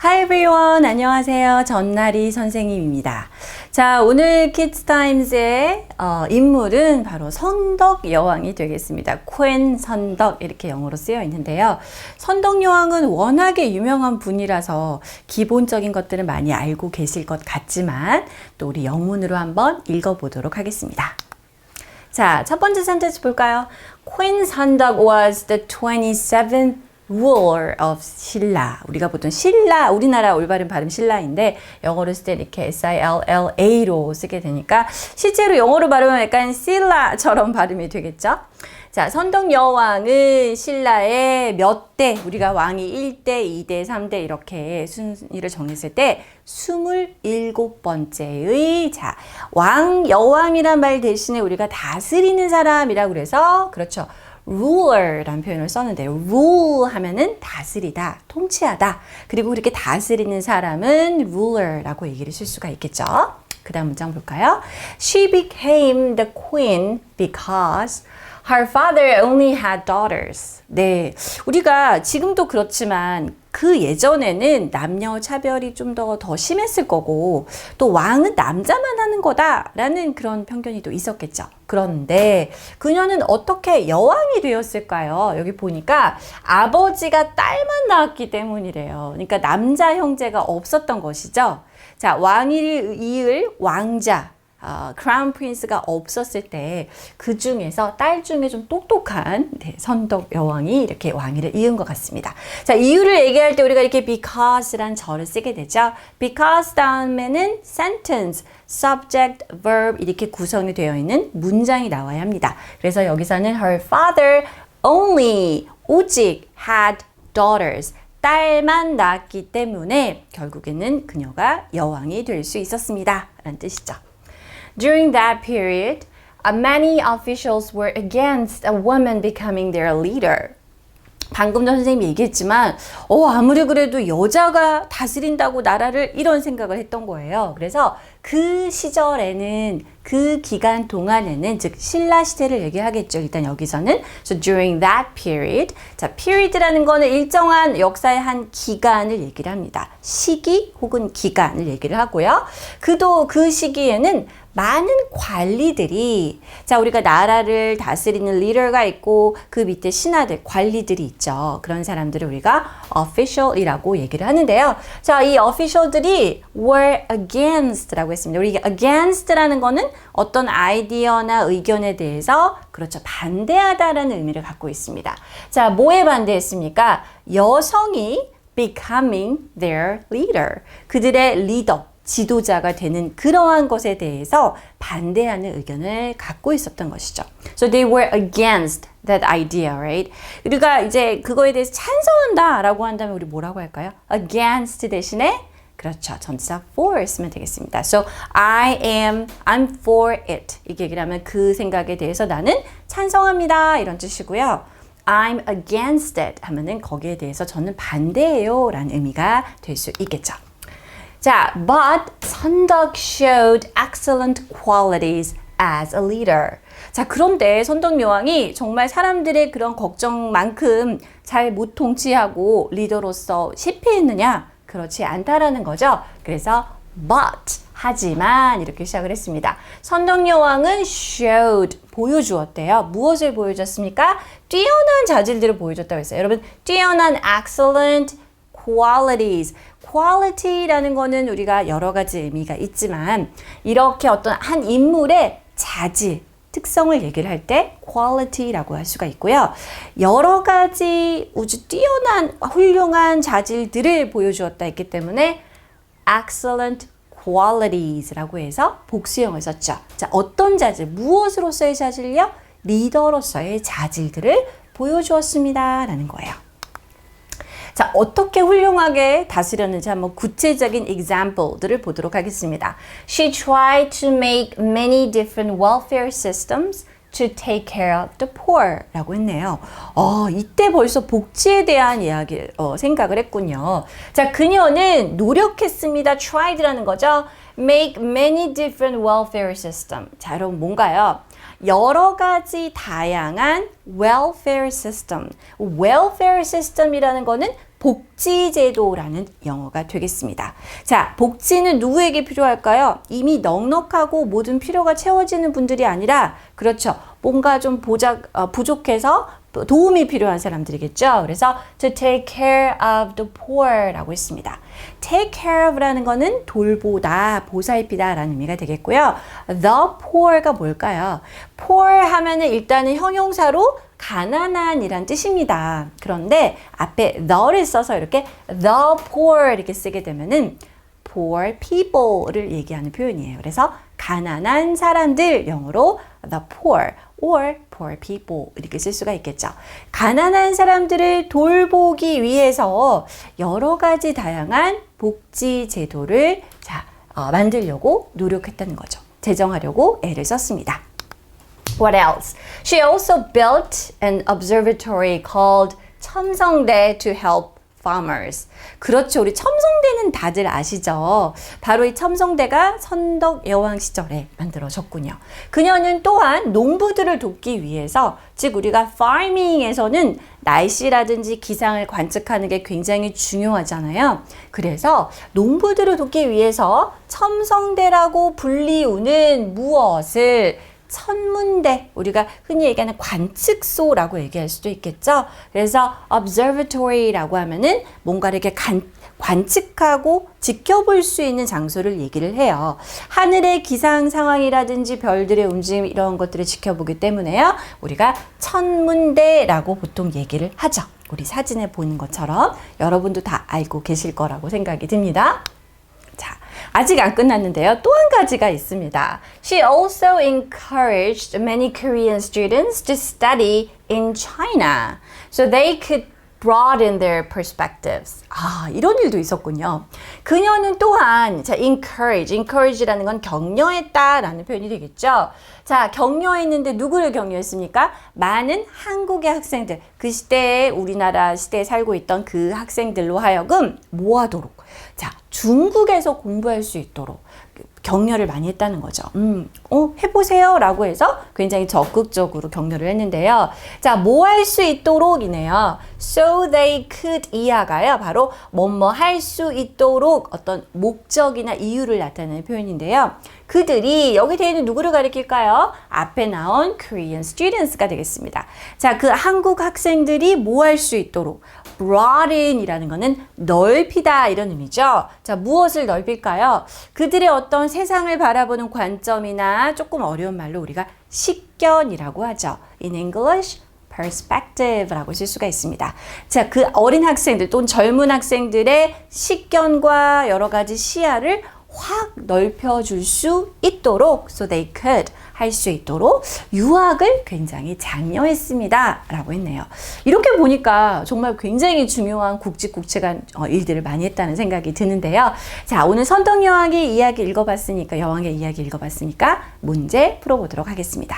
Hi everyone. 안녕하세요. 전나리 선생님입니다. 자, 오늘 Kids Times의 인물은 바로 선덕 여왕이 되겠습니다. 퀸 선덕 이렇게 영어로 쓰여 있는데요. 선덕 여왕은 워낙에 유명한 분이라서 기본적인 것들을 많이 알고 계실 것 같지만 또 우리 영문으로 한번 읽어보도록 하겠습니다. 자, 첫 번째 센텐스 볼까요? Queen Sandak was the 27th ruler of 신라. 우리가 보통 신라, 우리나라 올바른 발음 신라인데 영어로 쓸 때 이렇게 SILLA로 쓰게 되니까 실제로 영어로 발음하면 약간 신라처럼 발음이 되겠죠? 자, 선덕 여왕은 신라의 몇 대, 우리가 왕이 1대, 2대, 3대 이렇게 순위를 정했을 때 27번째의 자, 여왕이란 말 대신에 우리가 다스리는 사람이라고 그래서 그렇죠. ruler라는 표현을 썼는데요. rule 하면은 다스리다, 통치하다. 그리고 그렇게 다스리는 사람은 ruler라고 얘기를 쓸 수가 있겠죠. 그 다음 문장 볼까요? She became the queen because her father only had daughters. 네, 우리가 지금도 그렇지만 그 예전에는 남녀 차별이 좀 더 심했을 거고 또 왕은 남자만 하는 거다라는 그런 편견이 또 있었겠죠. 그런데 그녀는 어떻게 여왕이 되었을까요? 여기 보니까 아버지가 딸만 낳았기 때문이래요. 그러니까 남자 형제가 없었던 것이죠. 자, 왕위를 이을 왕자. 크라운 프린스가 없었을 때 그 중에서 딸 중에 좀 똑똑한 선덕 여왕이 이렇게 왕위를 이은 것 같습니다. 자, 이유를 얘기할 때 우리가 이렇게 because란 절을 쓰게 되죠. because 다음에는 sentence, subject, verb 이렇게 구성이 되어 있는 문장이 나와야 합니다. 그래서 여기서는 her father only, 오직 had daughters. 딸만 낳았기 때문에 결국에는 그녀가 여왕이 될 수 있었습니다. 라는 뜻이죠. During that period, many officials were against a woman becoming their leader. 방금 전 선생님이 얘기했지만 아무리 그래도 여자가 다스린다고 나라를 이런 생각을 했던 거예요. 그래서 그 시절에는 그 기간 동안에는 즉 신라 시대를 얘기하겠죠. 일단 여기서는 so during that period. 자, period라는 거는 일정한 역사의 한 기간을 얘기를 합니다. 시기 혹은 기간을 얘기를 하고요. 그 시기에는 많은 관리들이 자, 우리가 나라를 다스리는 리더가 있고 그 밑에 신하들, 관리들이 있죠. 그런 사람들을 우리가 official이라고 얘기를 하는데요. 자, 이 official들이 were against라고 했습니다. 우리 against라는 거는 어떤 아이디어나 의견에 대해서 그렇죠. 반대하다라는 의미를 갖고 있습니다. 자, 뭐에 반대했습니까? 여성이 becoming their leader. 그들의 리더. 지도자가 되는 그러한 것에 대해서 반대하는 의견을 갖고 있었던 것이죠. So they were against that idea, right? 우리가 이제 그거에 대해서 찬성한다 라고 한다면 우리 뭐라고 할까요? against 대신에 그렇죠. 전치사 for 쓰면 되겠습니다. So I'm for it. 이게 얘기를 하면 그 생각에 대해서 나는 찬성합니다. 이런 뜻이고요. I'm against it 하면은 거기에 대해서 저는 반대해요 라는 의미가 될 수 있겠죠. 자, but 선덕 showed excellent qualities as a leader. 자, 그런데 선덕 여왕이 정말 사람들의 그런 걱정만큼 잘 못 통치하고 리더로서 실패했느냐? 그렇지 않다라는 거죠. 그래서 but 하지만 이렇게 시작을 했습니다. 선덕 여왕은 showed 보여주었대요. 무엇을 보여줬습니까? 뛰어난 자질들을 보여줬다고 했어요. 여러분, 뛰어난 excellent qualities. quality라는 거는 우리가 여러 가지 의미가 있지만 이렇게 어떤 한 인물의 자질, 특성을 얘기를 할 때 quality라고 할 수가 있고요. 여러 가지 아주 뛰어난 훌륭한 자질들을 보여주었다 했기 때문에 excellent qualities라고 해서 복수형을 썼죠. 자, 어떤 자질, 무엇으로서의 자질이요? 리더로서의 자질들을 보여주었습니다. 라는 거예요. 자, 어떻게 훌륭하게 다스렸는지 한번 구체적인 example들을 보도록 하겠습니다. She tried to make many different welfare systems to take care of the poor 라고 했네요. 이때 벌써 복지에 대한 이야기, 생각을 했군요. 자, 그녀는 노력했습니다. tried라는 거죠. Make many different welfare system. 자, 여러분 뭔가요? 여러 가지 다양한 welfare system. welfare system이라는 거는 복지제도라는 영어가 되겠습니다. 자, 복지는 누구에게 필요할까요? 이미 넉넉하고 모든 필요가 채워지는 분들이 아니라, 그렇죠. 뭔가 좀 부족해서 도움이 필요한 사람들이겠죠. 그래서 to take care of the poor 라고 했습니다. take care of라는 거는 돌보다, 보살피다 라는 의미가 되겠고요. the poor가 뭘까요? poor 하면은 일단은 형용사로 가난한 이란 뜻입니다. 그런데 앞에 the를 써서 이렇게 the poor 이렇게 쓰게 되면은 poor people를 얘기하는 표현이에요. 그래서 가난한 사람들, 영어로 the poor or poor people 이렇게 쓸 수가 있겠죠. 가난한 사람들을 돌보기 위해서 여러 가지 다양한 복지 제도를 만들려고 노력했다는 거죠. 제정하려고 애를 썼습니다. What else? She also built an observatory called 첨성대 to help farmers. 그렇죠. 우리 첨성대는 다들 아시죠? 바로 이 첨성대가 선덕 여왕 시절에 만들어졌군요. 그녀는 또한 농부들을 돕기 위해서, 즉 우리가 farming에서는 날씨라든지 기상을 관측하는 게 굉장히 중요하잖아요. 그래서 농부들을 돕기 위해서 첨성대라고 불리우는 무엇을 천문대, 우리가 흔히 얘기하는 관측소라고 얘기할 수도 있겠죠. 그래서 observatory라고 하면은 뭔가를 이렇게 관측하고 지켜볼 수 있는 장소를 얘기를 해요. 하늘의 기상 상황이라든지 별들의 움직임 이런 것들을 지켜보기 때문에요. 우리가 천문대라고 보통 얘기를 하죠. 우리 사진에 보는 것처럼 여러분도 다 알고 계실 거라고 생각이 듭니다. 자, 아직 안 끝났는데요. 또 한 가지가 있습니다. She also encouraged many Korean students to study in China so they could broaden their perspectives. 이런 일도 있었군요. 그녀는 또한, encourage라는 건 격려했다라는 표현이 되겠죠. 자, 격려했는데 누구를 격려했습니까? 많은 한국의 학생들, 그 시대에 우리나라 시대에 살고 있던 그 학생들로 하여금 뭐 하도록? 자, 중국에서 공부할 수 있도록 격려를 많이 했다는 거죠. 해보세요 라고 해서 굉장히 적극적으로 격려를 했는데요. 자, 뭐 할 수 있도록 이네요. So they could 이하가요. 바로 뭐뭐 할 수 있도록 어떤 목적이나 이유를 나타내는 표현인데요. 그들이 여기 되어 있는 누구를 가리킬까요? 앞에 나온 Korean students가 되겠습니다. 자, 그 한국 학생들이 뭐 할 수 있도록 broaden 이라는 거는 넓히다 이런 의미죠. 자, 무엇을 넓힐까요? 그들의 어떤 세상을 바라보는 관점이나 조금 어려운 말로 우리가 식견이라고 하죠. In English, perspective라고 쓸 수가 있습니다. 자, 그 어린 학생들 또는 젊은 학생들의 식견과 여러 가지 시야를 확 넓혀줄 수 있도록 so they could 할 수 있도록 유학을 굉장히 장려했습니다 라고 했네요. 이렇게 보니까 정말 굉장히 중요한 굵직굵직한 일들을 많이 했다는 생각이 드는데요. 자, 오늘 선덕여왕의 이야기 여왕의 이야기 읽어봤으니까 문제 풀어보도록 하겠습니다.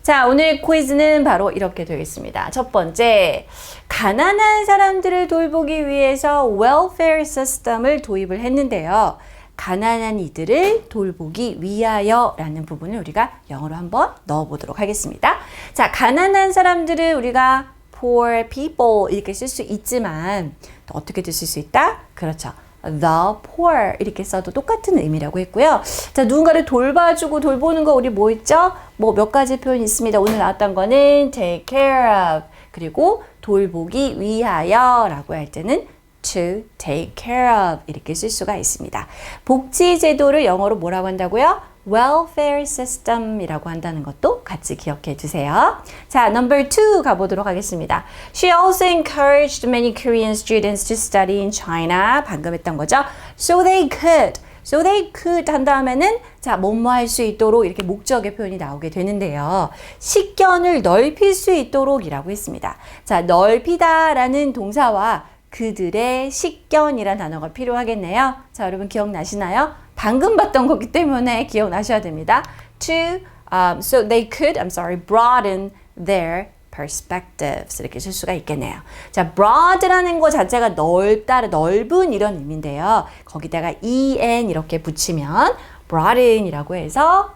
자, 오늘 퀴즈는 바로 이렇게 되겠습니다. 첫 번째, 가난한 사람들을 돌보기 위해서 welfare system을 도입을 했는데요. 가난한 이들을 돌보기 위하여 라는 부분을 우리가 영어로 한번 넣어보도록 하겠습니다. 자, 가난한 사람들을 우리가 poor people 이렇게 쓸 수 있지만 또 어떻게 쓸 수 있다? 그렇죠. the poor 이렇게 써도 똑같은 의미라고 했고요. 자, 누군가를 돌봐주고 돌보는 거 우리 뭐 있죠? 뭐 몇 가지 표현이 있습니다. 오늘 나왔던 거는 take care of 그리고 돌보기 위하여 라고 할 때는 to take care of 이렇게 쓸 수가 있습니다. 복지제도를 영어로 뭐라고 한다고요? welfare system이라고 한다는 것도 같이 기억해 두세요. 자, number 2 가보도록 하겠습니다. She also encouraged many Korean students to study in China. 방금 했던 거죠. So they could 한 다음에는 자, 뭐뭐 할 수 있도록 이렇게 목적의 표현이 나오게 되는데요. 식견을 넓힐 수 있도록 이라고 했습니다. 자, 넓히다 라는 동사와 그들의 식견이란 단어가 필요하겠네요. 자, 여러분 기억나시나요? 방금 봤던 거기 때문에 기억나셔야 됩니다. So they could, broaden their perspectives 이렇게 쓸 수가 있겠네요. 자, broad라는 거 자체가 넓다, 넓은 이런 의미인데요. 거기다가 en 이렇게 붙이면 broaden이라고 해서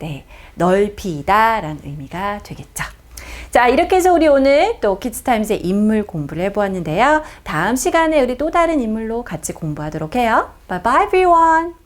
넓히다라는 의미가 되겠죠. 자, 이렇게 해서 우리 오늘 또 키즈타임즈의 인물 공부를 해보았는데요. 다음 시간에 우리 또 다른 인물로 같이 공부하도록 해요. Bye bye everyone.